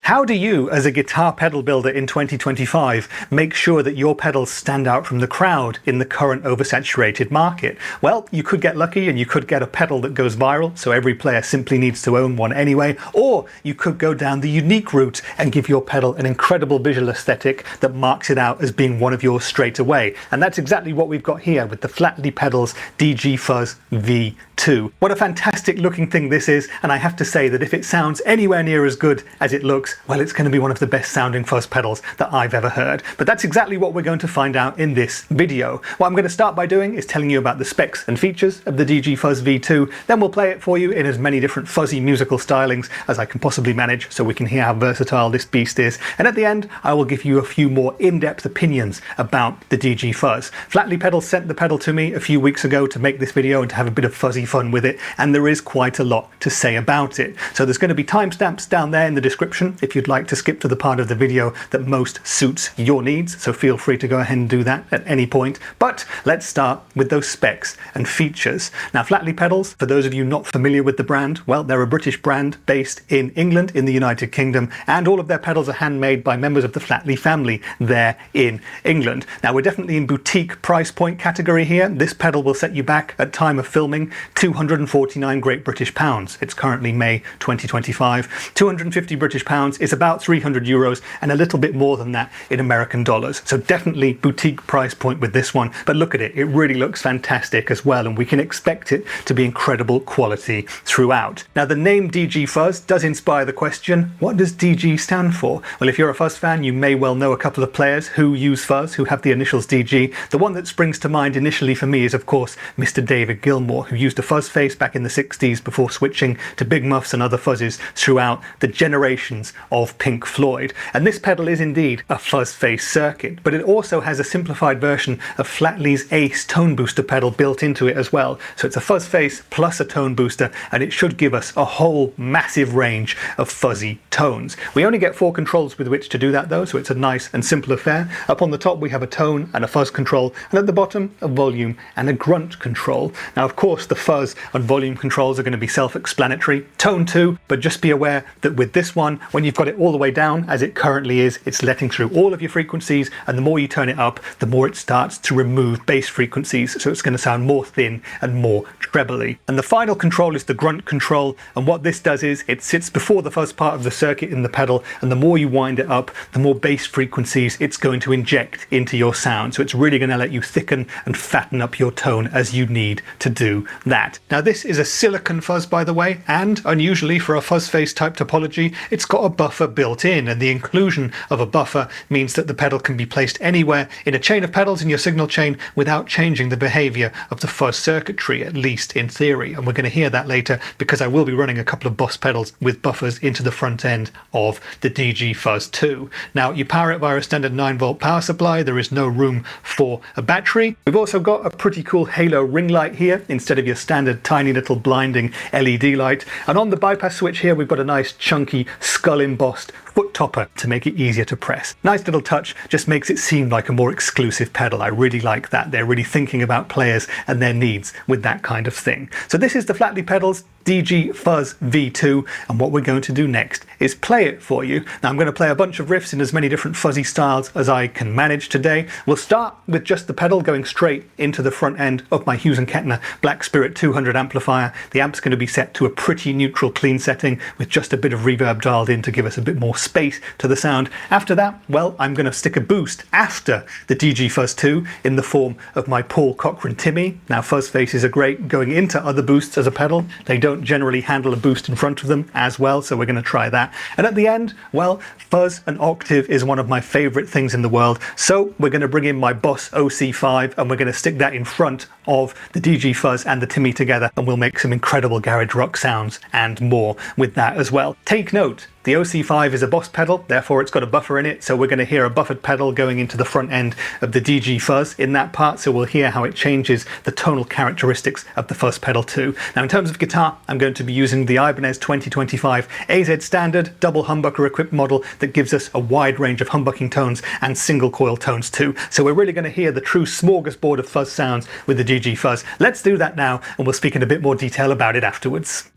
How do you, as a guitar pedal builder in 2025, make sure that your pedals stand out from the crowd in the current oversaturated market? Well, you could get lucky and you could get a pedal that goes viral, so every player simply needs to own one anyway, or you could go down the unique route and give your pedal an incredible visual aesthetic that marks it out as being one of yours straight away. And that's exactly what we've got here with the Flattley Pedals DG Fuzz V2. What a fantastic looking thing this is, and I have to say that if it sounds anywhere near as good as it looks, well, it's going to be one of the best sounding fuzz pedals that I've ever heard. But that's exactly what we're going to find out in this video. What I'm going to start by doing is telling you about the specs and features of the DG Fuzz V2, then we'll play it for you in as many different fuzzy musical stylings as I can possibly manage so we can hear how versatile this beast is. And at the end, I will give you a few more in-depth opinions about the DG Fuzz. Flattley Pedals sent the pedal to me a few weeks ago to make this video and to have a bit of fuzzy fun with it, and there is quite a lot to say about it. So there's going to be timestamps down there in the description if you'd like to skip to the part of the video that most suits your needs, so feel free to go ahead and do that at any point. But let's start with those specs and features. Now, Flattley Pedals, for those of you not familiar with the brand, well, they're a British brand based in England, in the United Kingdom, and all of their pedals are handmade by members of the Flattley family there in England. Now, we're definitely in boutique price point category here. This pedal will set you back, at time of filming, 249 Great British pounds. It's currently May 2025. 250 British pounds is about 300 euros and a little bit more than that in American dollars. So definitely boutique price point with this one. But look at it, it really looks fantastic as well, and we can expect it to be incredible quality throughout. Now, the name DG Fuzz does inspire the question, what does DG stand for? Well, if you're a fuzz fan, you may well know a couple of players who use fuzz, who have the initials DG. The one that springs to mind initially for me is, of course, Mr. David Gilmour, who used a Fuzz Face back in the 60s before switching to big muffs and other fuzzes throughout the generations of Pink Floyd. And this pedal is indeed a Fuzz Face circuit, but it also has a simplified version of Flattley's Ace tone booster pedal built into it as well. So it's a Fuzz Face plus a tone booster, and it should give us a whole massive range of fuzzy tones. We only get 4 controls with which to do that though, so it's a nice and simple affair. Up on the top we have a tone and a fuzz control, and at the bottom a volume and a grunt control. Now, of course, the fuzz and volume controls are going to be self-explanatory. Tone too, but just be aware that with this one, when you've got it all the way down as it currently is, it's letting through all of your frequencies, and the more you turn it up, the more it starts to remove bass frequencies, so it's going to sound more thin and more trebly. And the final control is the grunt control, and what this does is it sits before the fuzz part of the circuit in the pedal, and the more you wind it up, the more bass frequencies it's going to inject into your sound. So it's really going to let you thicken and fatten up your tone as you need to do that. Now, this is a silicon fuzz, by the way, and unusually for a fuzz face type topology, it's got a buffer built in, and the inclusion of a buffer means that the pedal can be placed anywhere in a chain of pedals in your signal chain without changing the behavior of the fuzz circuitry, at least in theory. And we're going to hear that later, because I will be running a couple of Boss pedals with buffers into the front end of the DG Fuzz 2. Now, you power it via a standard 9-volt power supply. There is no room for a battery. We've also got a pretty cool halo ring light here instead of your standard tiny little blinding LED light. And on the bypass switch here, we've got a nice chunky skull-embossed foot topper to make it easier to press. Nice little touch, just makes it seem like a more exclusive pedal. I really like that. They're really thinking about players and their needs with that kind of thing. So this is the Flattley Pedals DG Fuzz V2, and what we're going to do next is play it for you. Now, I'm going to play a bunch of riffs in as many different fuzzy styles as I can manage today. We'll start with just the pedal going straight into the front end of my Hughes & Kettner Black Spirit 200 amplifier. The amp's going to be set to a pretty neutral clean setting with just a bit of reverb dialed in to give us a bit more space to the sound. After that, well, I'm going to stick a boost after the DG Fuzz 2 in the form of my Paul Cochrane Timmy. Now, fuzz faces are great going into other boosts as a pedal. They don't generally handle a boost in front of them as well, so we're going to try that. And at the end, well, fuzz and octave is one of my favorite things in the world, so we're going to bring in my Boss OC5 and we're going to stick that in front of the DG Fuzz and the Timmy together, and we'll make some incredible garage rock sounds and more with that as well. Take note, the OC5 is a Boss pedal, therefore it's got a buffer in it, so we're going to hear a buffered pedal going into the front end of the DG Fuzz in that part, so we'll hear how it changes the tonal characteristics of the fuzz pedal too. Now, in terms of guitar, I'm going to be using the Ibanez 2025 AZ Standard double humbucker equipped model that gives us a wide range of humbucking tones and single coil tones too. So we're really going to hear the true smorgasbord of fuzz sounds with the DG Fuzz. Let's do that now, and we'll speak in a bit more detail about it afterwards.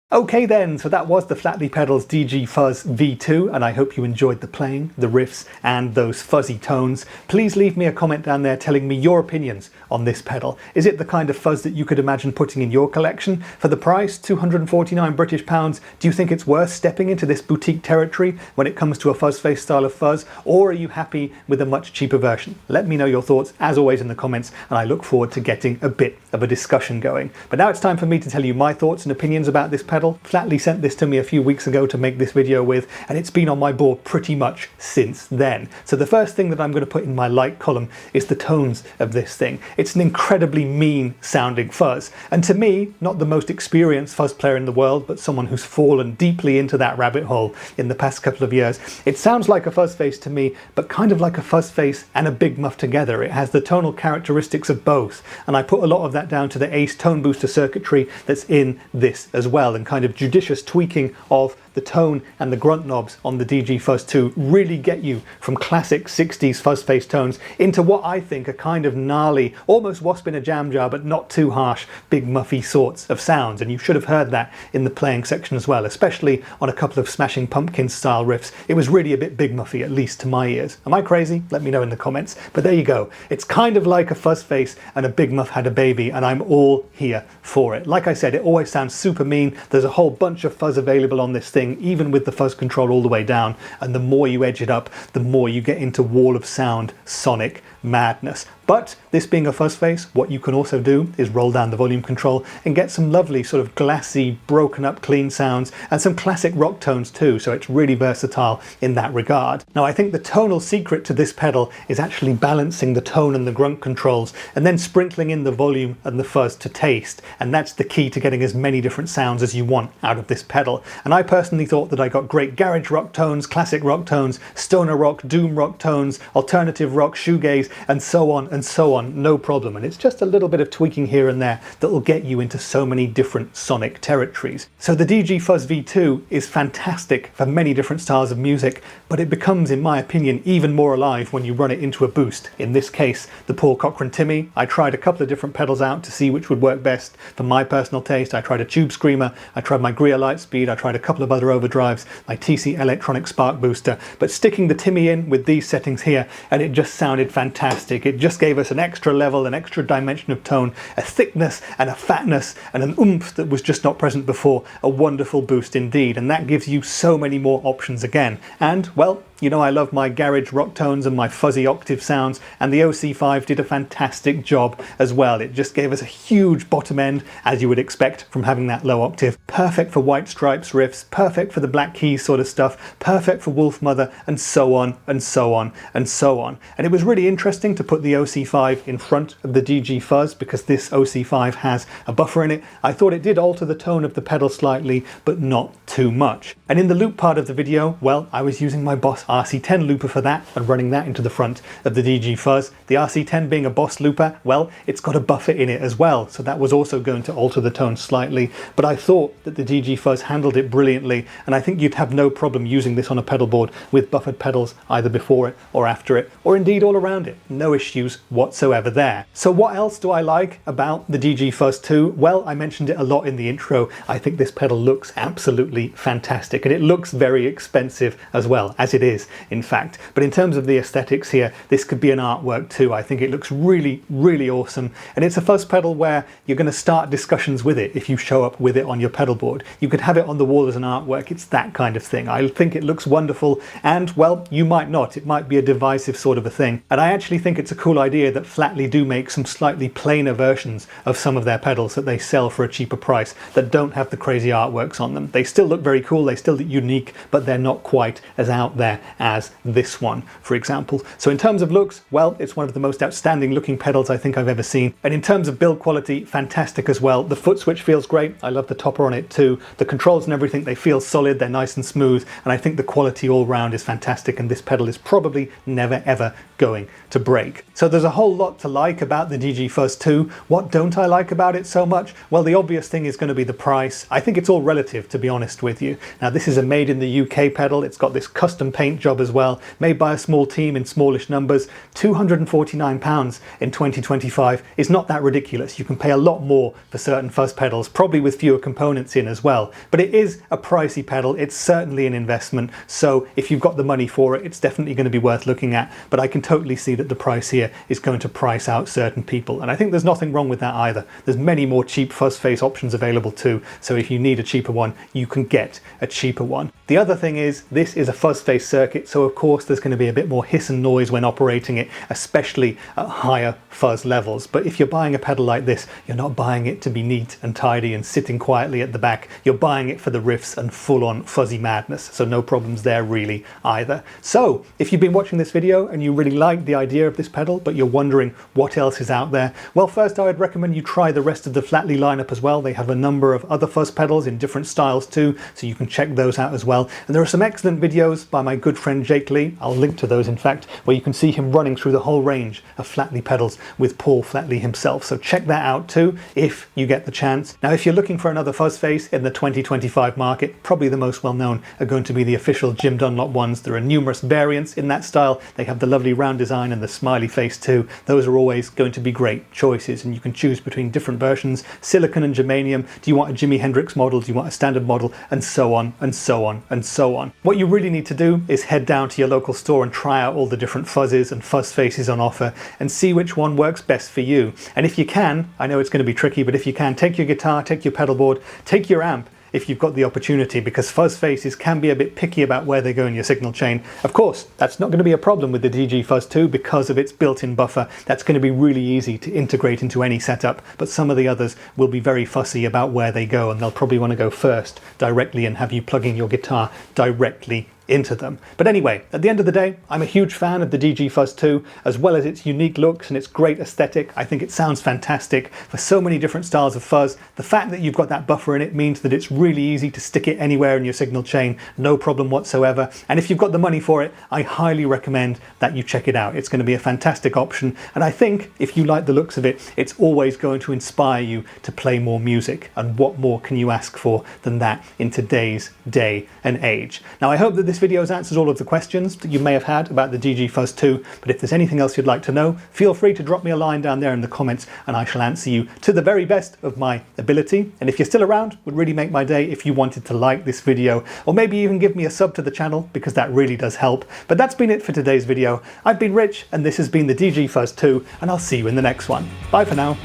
Okay then, so that was the Flattley Pedals DG Fuzz V2, and I hope you enjoyed the playing, the riffs, and those fuzzy tones. Please leave me a comment down there telling me your opinions on this pedal. Is it the kind of fuzz that you could imagine putting in your collection? For the price, £249, do you think it's worth stepping into this boutique territory when it comes to a Fuzz Face style of fuzz, or are you happy with a much cheaper version? Let me know your thoughts, as always, in the comments, and I look forward to getting a bit of a discussion going. But now it's time for me to tell you my thoughts and opinions about this pedal. Flattley sent this to me a few weeks ago to make this video with, and it's been on my board pretty much since then. So the first thing that I'm going to put in my like column is the tones of this thing. It's an incredibly mean sounding fuzz, and to me, not the most experienced fuzz player in the world, but someone who's fallen deeply into that rabbit hole in the past couple of years, it sounds like a Fuzz Face to me, but kind of like a Fuzz Face and a Big Muff together. It has the tonal characteristics of both, and I put a lot of that down to the Ace tone booster circuitry that's in this as well, and kind of judicious tweaking of the tone and the grunt knobs on the DG Fuzz 2 really get you from classic 60s Fuzz Face tones into what I think are kind of gnarly, almost wasp in a jam jar, but not too harsh, big muffy sorts of sounds. And you should have heard that in the playing section as well, especially on a couple of Smashing Pumpkins style riffs. It was really a bit big muffy, at least to my ears. Am I crazy? Let me know in the comments. But there you go. It's kind of like a Fuzz Face and a Big Muff had a baby, and I'm all here for it. Like I said, it always sounds super mean. There's a whole bunch of fuzz available on this thing, even with the fuzz control all the way down, and the more you edge it up, the more you get into wall of sound sonic madness. But this being a Fuzz Face, what you can also do is roll down the volume control and get some lovely sort of glassy, broken up clean sounds, and some classic rock tones too, so it's really versatile in that regard. Now I think the tonal secret to this pedal is actually balancing the tone and the grunt controls, and then sprinkling in the volume and the fuzz to taste, and that's the key to getting as many different sounds as you want out of this pedal. And I personally thought that I got great garage rock tones, classic rock tones, stoner rock, doom rock tones, alternative rock, shoegaze, and so on, no problem. And it's just a little bit of tweaking here and there that will get you into so many different sonic territories. So the DG Fuzz V2 is fantastic for many different styles of music, but it becomes, in my opinion, even more alive when you run it into a boost. In this case, the Paul Cochrane Timmy. I tried a couple of different pedals out to see which would work best for my personal taste. I tried a Tube Screamer, I tried my Greer Lightspeed, I tried a couple of other overdrives, my TC Electronic Spark Booster, but sticking the Timmy in with these settings here, and it just sounded fantastic. It just gave us an extra level, an extra dimension of tone, a thickness and a fatness and an oomph that was just not present before. A wonderful boost indeed, and that gives you so many more options again. And well, you know I love my garage rock tones and my fuzzy octave sounds, and the OC5 did a fantastic job as well. It just gave us a huge bottom end, as you would expect from having that low octave. Perfect for White Stripes riffs, perfect for the Black Keys sort of stuff, perfect for Wolfmother, and so on and so on and so on. And it was really interesting to put the OC5 in front of the DG Fuzz because this OC5 has a buffer in it. I thought it did alter the tone of the pedal slightly, but not too much. And in the loop part of the video, well, I was using my Boss RC10 looper for that and running that into the front of the DG Fuzz. The RC10 being a Boss looper, well, it's got a buffer in it as well, so that was also going to alter the tone slightly, but I thought that the DG Fuzz handled it brilliantly, and I think you'd have no problem using this on a pedal board with buffered pedals either before it or after it, or indeed all around it. No issues whatsoever there. So what else do I like about the DG Fuzz 2? Well, I mentioned it a lot in the intro. I think this pedal looks absolutely fantastic, and it looks very expensive as well, as it is in fact. But in terms of the aesthetics here, this could be an artwork too. I think it looks really, really awesome, and it's a fuzz pedal where you're going to start discussions with it if you show up with it on your pedal board. You could have it on the wall as an artwork. It's that kind of thing. I think it looks wonderful, and well, you might not. It might be a divisive sort of a thing, and I actually think it's a cool idea that Flattley do make some slightly plainer versions of some of their pedals that they sell for a cheaper price that don't have the crazy artworks on them. They still look very cool, they still look unique, but they're not quite as out there as this one, for example. So in terms of looks, well, it's one of the most outstanding looking pedals I think I've ever seen. And in terms of build quality, fantastic as well. The foot switch feels great. I love the topper on it too. The controls and everything, they feel solid, they're nice and smooth, and I think the quality all round is fantastic, and this pedal is probably never ever going to to break. So there's a whole lot to like about the DG Fuzz 2. What don't I like about it so much? Well, the obvious thing is going to be the price. I think it's all relative, to be honest with you. Now, this is a made in the UK pedal. It's got this custom paint job as well, made by a small team in smallish numbers. £249 in 2025 is not that ridiculous. You can pay a lot more for certain fuzz pedals, probably with fewer components in as well. But it is a pricey pedal. It's certainly an investment. So if you've got the money for it, it's definitely going to be worth looking at. But I can totally see that the price here is going to price out certain people. And I think there's nothing wrong with that either. There's many more cheap Fuzz Face options available too. So if you need a cheaper one, you can get a cheaper one. The other thing is, this is a Fuzz Face circuit. So of course there's going to be a bit more hiss and noise when operating it, especially at higher fuzz levels. But if you're buying a pedal like this, you're not buying it to be neat and tidy and sitting quietly at the back. You're buying it for the riffs and full-on fuzzy madness. So no problems there really either. So if you've been watching this video and you really like the idea of this pedal, but you're wondering what else is out there, well, first I would recommend you try the rest of the Flattley lineup as well. They have a number of other fuzz pedals in different styles too, so you can check those out as well. And there are some excellent videos by my good friend Jake Lee, I'll link to those in fact, where you can see him running through the whole range of Flattley pedals with Paul Flattley himself. So check that out too if you get the chance. Now, if you're looking for another Fuzz Face in the 2025 market, probably the most well known are going to be the official Jim Dunlop ones. There are numerous variants in that style. They have the lovely round design and the smiley face too. Those are always going to be great choices, and you can choose between different versions, silicon and germanium. Do you want a Jimi Hendrix model? Do you want a standard model? And so on and so on and so on. What you really need to do is head down to your local store and try out all the different fuzzes and Fuzz Faces on offer and see which one works best for you. And if you can, I know it's going to be tricky, but if you can, take your guitar, take your pedal board, take your amp, if you've got the opportunity, because Fuzz Faces can be a bit picky about where they go in your signal chain. Of course, that's not going to be a problem with the DG Fuzz 2 because of its built-in buffer. That's going to be really easy to integrate into any setup, but some of the others will be very fussy about where they go, and they'll probably want to go first directly and have you plugging your guitar directly into them. But anyway, at the end of the day, I'm a huge fan of the DG Fuzz 2, as well as its unique looks and its great aesthetic. I think it sounds fantastic for so many different styles of fuzz. The fact that you've got that buffer in it means that it's really easy to stick it anywhere in your signal chain, no problem whatsoever. And if you've got the money for it, I highly recommend that you check it out. It's going to be a fantastic option, and I think if you like the looks of it, it's always going to inspire you to play more music. And what more can you ask for than that in today's day and age? Now, I hope that this video has answered all of the questions that you may have had about the DG Fuzz 2, but if there's anything else you'd like to know, feel free to drop me a line down there in the comments and I shall answer you to the very best of my ability. And if you're still around, it would really make my day if you wanted to like this video, or maybe even give me a sub to the channel, because that really does help. But that's been it for today's video. I've been Rich, and this has been the DG Fuzz 2, and I'll see you in the next one. Bye for now.